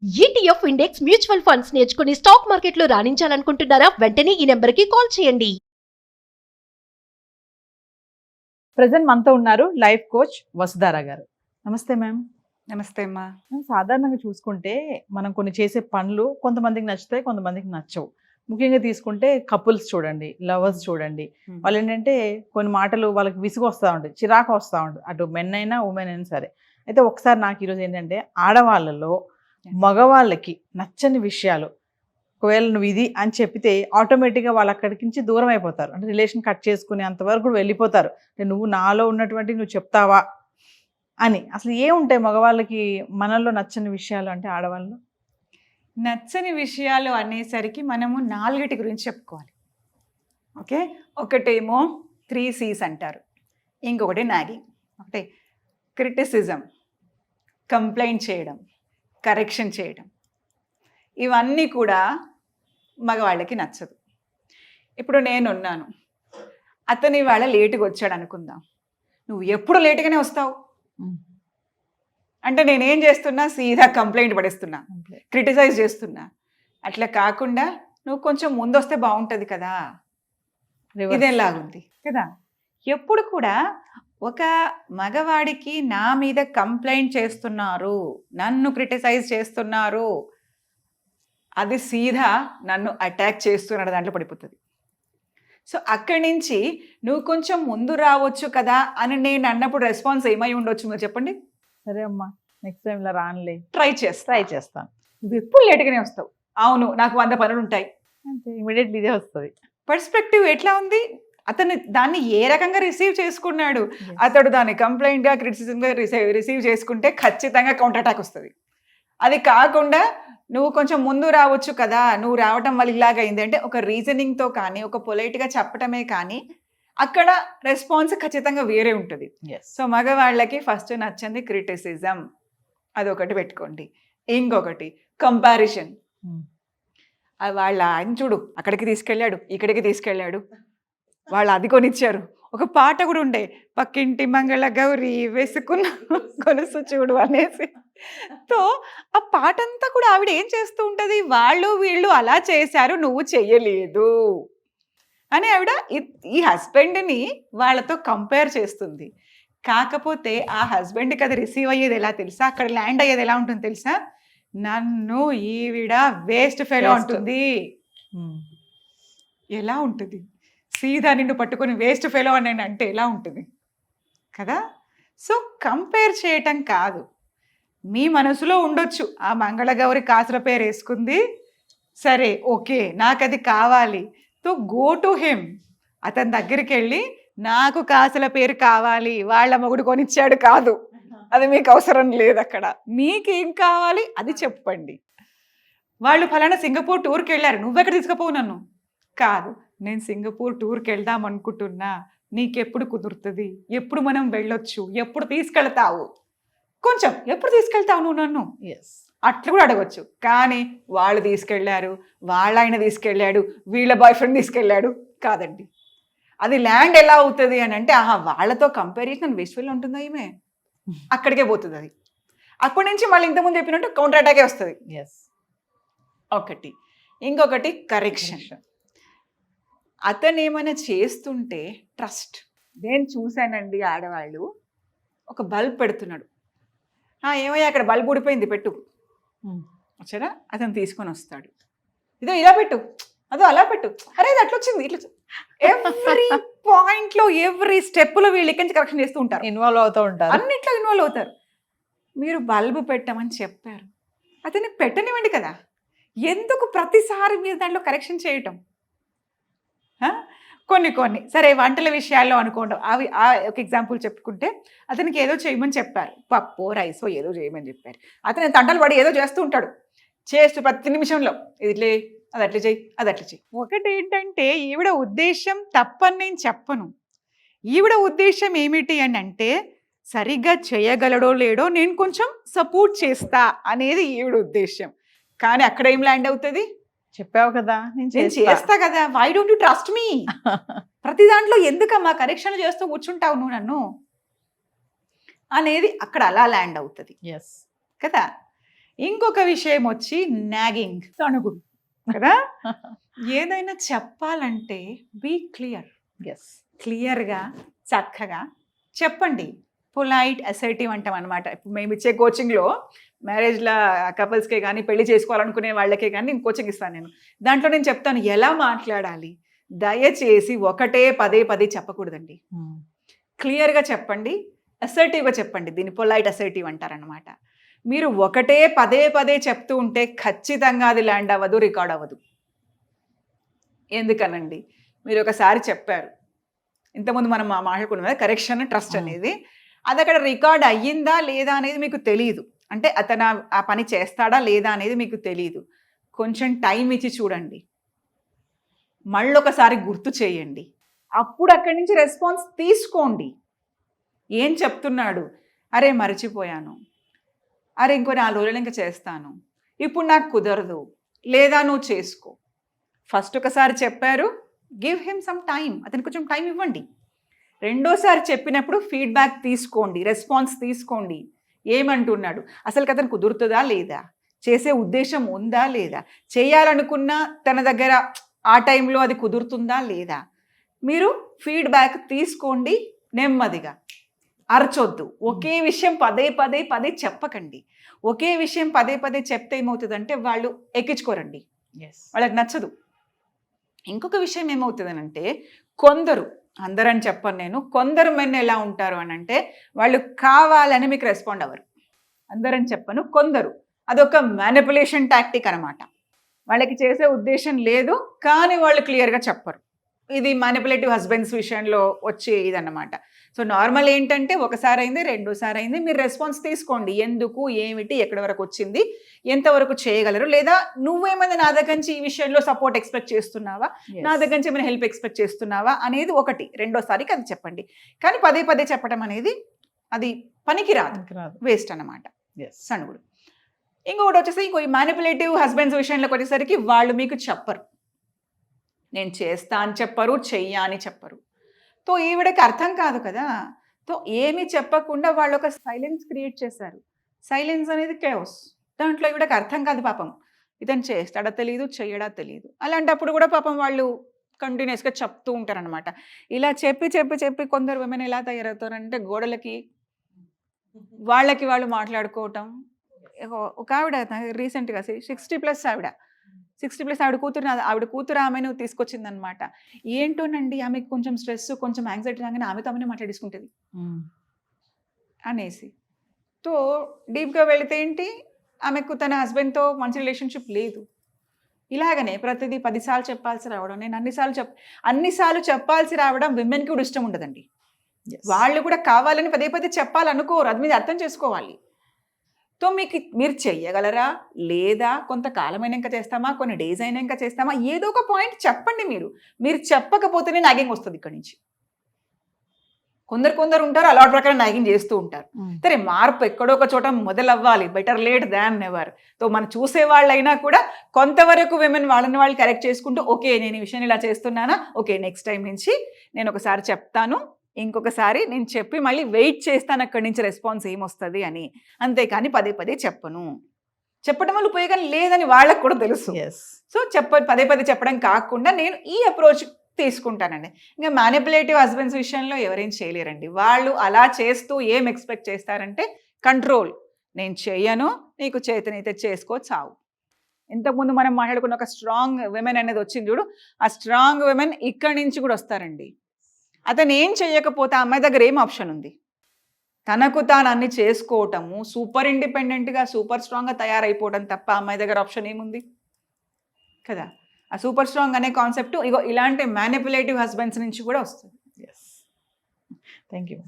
ETF index mutual funds నేర్చుకుని stock మార్కెట్లో రాణించాలనుకుంటున్నారా? వెంటనే ఈ నెంబర్కి కాల్ చేయండి. ప్రజెంట్ మనతో ఉన్నారు లైఫ్ కోచ్ వసుధార గారు. నమస్తే మ్యామ్. నమస్తే అమ్మా. సాధారణంగా చూసుకుంటే మనం కొన్ని చేసే పనులు కొంతమందికి నచ్చుతాయి, కొంతమందికి నచ్చవు. ముఖ్యంగా తీసుకుంటే కపుల్స్ చూడండి, లవర్స్ చూడండి, వాళ్ళు ఏంటంటే కొన్ని మాటలు వాళ్ళకి విసుగు వస్తూ ఉంటుంది, చిరాకు వస్తూ ఉంటుంది, అటు మెన్ అయినా ఉమెన్ అయినా సరే. అయితే ఒకసారి నాకు ఈరోజు ఏంటంటే ఆడవాళ్ళలో మగవాళ్ళకి నచ్చని విషయాలు ఒకవేళ నువ్వు ఇది అని చెప్పితే ఆటోమేటిక్గా వాళ్ళు అక్కడికి నుంచి దూరం అయిపోతారు, అంటే రిలేషన్ కట్ చేసుకుని అంతవరకు కూడా వెళ్ళిపోతారు. అంటే నువ్వు నాలో ఉన్నటువంటి నువ్వు చెప్తావా అని. అసలు ఏముంటాయి మగవాళ్ళకి మనలో నచ్చని విషయాలు అంటే ఆడవాళ్ళు? నచ్చని విషయాలు అనేసరికి మనము 4 గురించి చెప్పుకోవాలి. ఓకే, ఒకటేమో 3 C's అంటారు, ఇంకొకటి నాగింగ్, ఒకటే క్రిటిసిజం, కంప్లైంట్ చేయడం, కరెక్షన్ చేయడం. ఇవన్నీ కూడా మగవాళ్ళకి నచ్చదు. ఇప్పుడు నేనున్నాను, అతని వాళ్ళ లేటుగా వచ్చాడు అనుకుందాం, నువ్వు ఎప్పుడు లేటుగానే వస్తావు అంటే నేనేం చేస్తున్నా, సీదా కంప్లైంట్ పడేస్తున్నా, క్రిటిసైజ్ చేస్తున్నా. అట్లా కాకుండా నువ్వు కొంచెం ముందు వస్తే బాగుంటుంది కదా, ఇదేలాగుంది కదా. ఎప్పుడు కూడా ఒక మగవాడికి నా మీద కంప్లైంట్ చేస్తున్నారు, నన్ను క్రిటిసైజ్ చేస్తున్నారు, అది సీదా నన్ను అటాక్ చేస్తున్నాడు దాంట్లో పడిపోతుంది. సో అక్కడి నుంచి నువ్వు కొంచెం ముందు రావచ్చు కదా అని నేను అన్నప్పుడు రెస్పాన్స్ ఏమై ఉండొచ్చు మీరు చెప్పండి. సరే అమ్మా, నెక్స్ట్ టైం ఇలా రానులే, ట్రై చేస్తాను. నువ్వు ఎప్పుడు లేట్గానే వస్తావు, అవును నాకు 100 పనులు ఉంటాయి అంటే ఇమీడియట్లీ ఇదే వస్తుంది. పర్స్పెక్టివ్ ఎట్లా ఉంది, అతను దాన్ని ఏ రకంగా రిసీవ్ చేసుకున్నాడు. అతడు దాన్ని కంప్లైంట్గా క్రిటిసిజంగా రిసీవ్ చేసుకుంటే ఖచ్చితంగా కౌంటర్ అటాక్ వస్తుంది. అది కాకుండా నువ్వు కొంచెం ముందు రావచ్చు కదా, నువ్వు రావటం వల్ల ఇలాగైంది అంటే ఒక రీజనింగ్తో కానీ ఒక పొలైట్గా చెప్పటమే కానీ అక్కడ రెస్పాన్స్ ఖచ్చితంగా వేరే ఉంటుంది. సో మగవాళ్ళకి ఫస్ట్ నచ్చింది క్రిటిసిజం, అదొకటి పెట్టుకోండి. ఇంకొకటి కంపారిజన్. వాళ్ళ ఆయన చూడు అక్కడికి తీసుకెళ్ళాడు, ఇక్కడికి తీసుకెళ్ళాడు, వాళ్ళు అది కొనిచ్చారు. ఒక పాట కూడా ఉండే, పక్కింటి మంగళ గౌరి వేసుకున్న కొలుసు చూడు అనేసి. సో ఆ పాట అంతా కూడా ఆవిడ ఏం చేస్తూ ఉంటుంది, వాళ్ళు వీళ్ళు అలా చేశారు నువ్వు చెయ్యలేదు అని ఆవిడ ఈ హస్బెండ్ని వాళ్ళతో కంపేర్ చేస్తుంది. కాకపోతే ఆ హస్బెండ్కి అది రిసీవ్ అయ్యేది ఎలా తెలుసా, అక్కడ ల్యాండ్ అయ్యేది ఎలా ఉంటుంది తెలుసా, నన్ను ఈవిడ వేస్ట్ ఫెలో ఉంటుంది. ఎలా ఉంటుంది, సీదా నిన్ను పట్టుకొని వేస్ట్ ఫెలో అని అంటే ఎలా ఉంటుంది కదా. సో కంపేర్ చేయటం కాదు, మీ మనసులో ఉండొచ్చు ఆ మంగళగౌరి కాసుల పేరు వేసుకుంది, సరే ఓకే నాకు అది కావాలి, తో గో టు హిమ్. అతని దగ్గరికి వెళ్ళి నాకు కాసుల పేరు కావాలి, వాళ్ళ మొగుడు కొనిచ్చాడు కాదు, అది మీకు అవసరం లేదు. అక్కడ మీకేం కావాలి అది చెప్పండి. వాళ్ళు ఫలానా సింగపూర్ టూర్కి వెళ్ళారు, నువ్వెక్కడ తీసుకుపోవు నన్ను, కాదు నేను సింగపూర్ టూర్కి వెళ్దాం అనుకుంటున్నా, నీకెప్పుడు కుదురుతుంది, ఎప్పుడు మనం వెళ్ళొచ్చు, ఎప్పుడు తీసుకెళ్తావు, కొంచెం ఎప్పుడు తీసుకెళ్తావు నువ్వు నన్ను, అట్లా కూడా అడగచ్చు. కానీ వాళ్ళు తీసుకెళ్లారు, వాళ్ళ ఆయన తీసుకెళ్ళాడు, వీళ్ళ బాయ్ ఫ్రెండ్ తీసుకెళ్ళాడు కాదండి. అది ల్యాండ్ ఎలా అవుతుంది అని అంటే, ఆహా వాళ్ళతో కంపారిజన్ విజువల్ ఉంటుందా ఈమె, అక్కడికే పోతుంది అది. అప్పటి నుంచి మళ్ళీ ఇంతకుముందు చెప్పినట్టు కౌంటర్ అటాకే వస్తుంది. ఒకటి. ఇంకొకటి కరెక్షన్. అతను ఏమైనా చేస్తుంటే ట్రస్ట్. నేను చూశానండి ఆడవాళ్ళు, ఒక బల్బ్ పెడుతున్నాడు, ఏమయ్యా అక్కడ బల్బ్ ఊడిపోయింది పెట్టు, వచ్చారా, అతను తీసుకొని వస్తాడు, ఇదో ఇలా పెట్టు, అదో అలా పెట్టు, అరే ఇది అట్లా వచ్చింది ఇట్లా. ఎవ్రీ పాయింట్లో ఎవ్రీ స్టెప్లో వీళ్ళు ఇక్కడి నుంచి కరెక్షన్ చేస్తూ ఉంటారు, ఇన్వాల్వ్ అవుతూ ఉంటారు, అన్నిట్లో ఇన్వాల్వ్ అవుతారు. మీరు బల్బు పెట్టమని చెప్పారు, అతన్ని పెట్టనివ్వండి కదా, ఎందుకు ప్రతిసారి మీరు దాంట్లో కరెక్షన్ చేయటం. కొన్ని సరే వంటల విషయాల్లో అనుకోండి, అవి ఒక ఎగ్జాంపుల్ చెప్పుకుంటే, అతనికి ఏదో చేయమని చెప్పారు, పప్పు రైసో ఏదో చేయమని చెప్పారు, అతను తంటలు పడి ఏదో చేస్తూ ఉంటాడు, చేస్తూ ప్రతి నిమిషంలో ఇది అది అట్లా చెయ్యి, అది అట్లా చెయ్యి. ఒకటి ఏంటంటే ఈవిడ ఉద్దేశం తప్పని నేను చెప్పను, ఈవిడ ఉద్దేశం ఏమిటి అని అంటే సరిగ్గా చేయగలడో లేడో నేను కొంచెం సపోర్ట్ చేస్తా అనేది ఈవిడ ఉద్దేశం. కానీ అక్కడ ఏం ల్యాండ్ అవుతుంది, చెప్పావు కదా నేను చేస్తా కదా, why don't you trust me, ప్రతి దాంట్లో ఎందుకమ్మా కరెక్షన్ చేస్తూ కూర్చుంటావు నువ్వు నన్ను అనేది అక్కడ అలా ల్యాండ్ అవుతుంది కదా. ఇంకొక విషయం వచ్చి నాగింగ్, సణుగుడు కదా. ఏదైనా చెప్పాలంటే బీ క్లియర్, ఎస్ క్లియర్గా చక్కగా చెప్పండి. పొలైట్ అసర్టివ్ అంటాం అనమాట. ఇప్పుడు మేము ఇచ్చే కోచింగ్లో మ్యారేజ్లో కపుల్స్కే కానీ పెళ్లి చేసుకోవాలనుకునే వాళ్ళకే కానీ నేను కోచింగ్ ఇస్తాను. దాంట్లో నేను చెప్తాను ఎలా మాట్లాడాలి. దయచేసి ఒకటే పదే పదే చెప్పకూడదండి. క్లియర్గా చెప్పండి, అసర్టివ్గా చెప్పండి. దీన్ని పొలైట్ అసర్టివ్ అంటారనమాట. మీరు ఒకటే పదే పదే చెప్తూ ఉంటే ఖచ్చితంగా అది ల్యాండ్ అవ్వదు, రికార్డ్ అవ్వదు. ఎందుకనండి, మీరు ఒకసారి చెప్పారు, ఇంతకుముందు మనం మాట్లాడుకున్నాం కదా కరెక్షన్ ట్రస్ట్ అనేది, అది అక్కడ రికార్డ్ అయ్యిందా లేదా అనేది మీకు తెలియదు. అంటే అతను ఆ పని చేస్తాడా లేదా అనేది మీకు తెలియదు. కొంచెం టైం ఇచ్చి చూడండి, మళ్ళొకసారి గుర్తు చేయండి, అప్పుడు అక్కడి నుంచి రెస్పాన్స్ తీసుకోండి. ఏం చెప్తున్నాడు, అరే మర్చిపోయాను, అరే ఇంకో 4 రోజులు ఇంకా చేస్తాను, ఇప్పుడు నాకు కుదరదు, లేదా నువ్వు చేసుకో. ఫస్ట్ ఒకసారి చెప్పారు, గివ్ హిమ్ సమ్ టైం, అతనికి కొంచెం టైం ఇవ్వండి. రెండోసారి చెప్పినప్పుడు ఫీడ్బ్యాక్ తీసుకోండి, రెస్పాన్స్ తీసుకోండి. ఏమంటున్నాడు, అసలు అతను కుదురుతుందా లేదా, చేసే ఉద్దేశం ఉందా లేదా, చేయాలనుకున్నా తన దగ్గర ఆ టైంలో అది కుదురుతుందా లేదా. మీరు ఫీడ్బ్యాక్ తీసుకోండి నెమ్మదిగా. అరచొద్దు. ఒకే విషయం పదే పదే పదే చెప్పకండి. ఒకే విషయం పదే పదే చెప్తే ఏమవుతుందంటే వాళ్ళు ఎక్కించుకోరండి, వాళ్ళకి నచ్చదు. ఇంకొక విషయం ఏమవుతుందనంటే, కొందరు, అందరని చెప్పను నేను, కొందరు మెన్ ఎలా ఉంటారు అని అంటే వాళ్ళు కావాలని మీకు రెస్పాండ్ అవ్వరు. అందరని చెప్పను, కొందరు. అదొక మ్యానిపులేషన్ టాక్టిక్ అనమాట. వాళ్ళకి చేసే ఉద్దేశం లేదు కానీ వాళ్ళు క్లియర్గా చెప్పరు. ఇది మ్యానిపులేటివ్ హస్బెండ్స్ విషయంలో వచ్చే ఇదన్నమాట. సో నార్మల్ ఏంటంటే ఒకసారి అయింది, రెండోసారి అయింది, మీరు రెస్పాన్స్ తీసుకోండి. ఎందుకు, ఏమిటి, ఎక్కడి వరకు వచ్చింది, ఎంతవరకు చేయగలరు, లేదా నువ్వేమైనా నా దగ్గర నుంచి ఈ విషయంలో సపోర్ట్ ఎక్స్పెక్ట్ చేస్తున్నావా, నా దగ్గర నుంచి ఏమైనా హెల్ప్ ఎక్స్పెక్ట్ చేస్తున్నావా అనేది ఒకటి. రెండోసారికి అది చెప్పండి. కానీ పదే పదే చెప్పడం అనేది అది పనికి రాదు, వేస్ట్ అన్నమాట, సణుగుడు. ఇంకొకటి వచ్చేసి ఇంకో మ్యానిపులేటివ్ హస్బెండ్స్ విషయంలోకి వచ్చేసరికి వాళ్ళు మీకు చెప్పరు, నేను చేస్తా అని చెప్పరు, చెయ్యా అని చెప్పరు. తో ఈవిడకి అర్థం కాదు కదా. తో ఏమీ చెప్పకుండా వాళ్ళు ఒక సైలెన్స్ క్రియేట్ చేశారు. సైలెన్స్ అనేది కేవస్. దాంట్లో ఈవిడకి అర్థం కాదు పాపం, ఇతను చేస్తాడా తెలియదు, చెయ్యడా తెలియదు. అలాంటప్పుడు కూడా పాపం వాళ్ళు కంటిన్యూస్గా చెప్తూ ఉంటారనమాట. ఇలా చెప్పి చెప్పి చెప్పి కొందరు విమెన్ ఎలా తయారవుతారంటే గోడలకి వాళ్ళకి వాళ్ళు మాట్లాడుకోవటం. ఒక ఆవిడ రీసెంట్గా 60+ ఆవిడ కూతురు ఆమెను తీసుకొచ్చిందనమాట. ఏంటోనండి ఆమెకు కొంచెం స్ట్రెస్, కొంచెం యాంగ్జైటీ రాగానే ఆమెతో ఆమెనే మాట్లాడేసుకుంటుంది అనేసి. తో డీప్గా వెళితే ఏంటి, ఆమెకు తన హస్బెండ్తో మంచి రిలేషన్షిప్ లేదు. ఇలాగనే ప్రతిదీ 10 సార్లు చెప్పాల్సి రావడం, నేను అన్నిసార్లు చెప్పాల్సి రావడం విమెన్కి కూడా ఇష్టం ఉండదండి. వాళ్ళు కూడా కావాలని పదే పదే చెప్పాలనుకోరు, అది మీరు అర్థం చేసుకోవాలి. సో మీరు చెయ్యగలరా లేదా, కొంతకాలం అయినాక చేస్తామా, కొన్ని డేస్ అయినాక చేస్తామా, ఏదో ఒక పాయింట్ చెప్పండి. మీరు చెప్పకపోతేనే నాగింగ్ వస్తుంది ఇక్కడి నుంచి. కొందరు ఉంటారు అలవాటు ప్రకారం నాగింగ్ చేస్తూ ఉంటారు. సరే, మార్పు ఎక్కడో ఒక చోట మొదలవ్వాలి, better late than never. So మనం చూసే వాళ్ళైనా కూడా కొంతవరకు విమెన్ వాళ్ళని వాళ్ళు కరెక్ట్ చేసుకుంటూ, ఓకే నేను ఈ విషయాన్ని ఇలా చేస్తున్నానా, ఓకే నెక్స్ట్ టైం నుంచి నేను ఒకసారి చెప్తాను, ఇంకొకసారి నేను చెప్పి మళ్ళీ వెయిట్ చేస్తాను అక్కడి నుంచి రెస్పాన్స్ ఏమొస్తుంది అని. అంతేకాని పదే పదే చెప్పడం వల్ల ఉపయోగం లేదని వాళ్ళకు కూడా తెలుసు. సో పదే పదే చెప్పడం కాకుండా నేను ఈ అప్రోచ్ తీసుకుంటానండి. ఇంకా మ్యానిపులేటివ్ హస్బెండ్స్ విషయంలో ఎవరేం చేయలేరండి. వాళ్ళు అలా చేస్తూ ఏం ఎక్స్పెక్ట్ చేస్తారంటే కంట్రోల్. నేను చెయ్యను, నీకు చేతనైతే చేసుకో, చావు. ఇంతకుముందు మనం మాట్లాడుకున్న ఒక స్ట్రాంగ్ విమెన్ అనేది వచ్చింది చూడు, ఆ స్ట్రాంగ్ విమెన్ ఇక్కడి నుంచి కూడా వస్తారండి. అతను ఏం చేయకపోతే ఆ అమ్మాయి దగ్గర ఏం ఆప్షన్ ఉంది, తనకు తాను అన్ని చేసుకోవటము, సూపర్ ఇండిపెండెంట్గా సూపర్ స్ట్రాంగ్గా తయారైపోవడం తప్ప అమ్మాయి దగ్గర ఆప్షన్ ఏముంది కదా. ఆ సూపర్ స్ట్రాంగ్ అనే కాన్సెప్ట్ ఇలాంటి మ్యానిపులేటివ్ హస్బెండ్స్ నుంచి కూడా వస్తుంది. Thank you.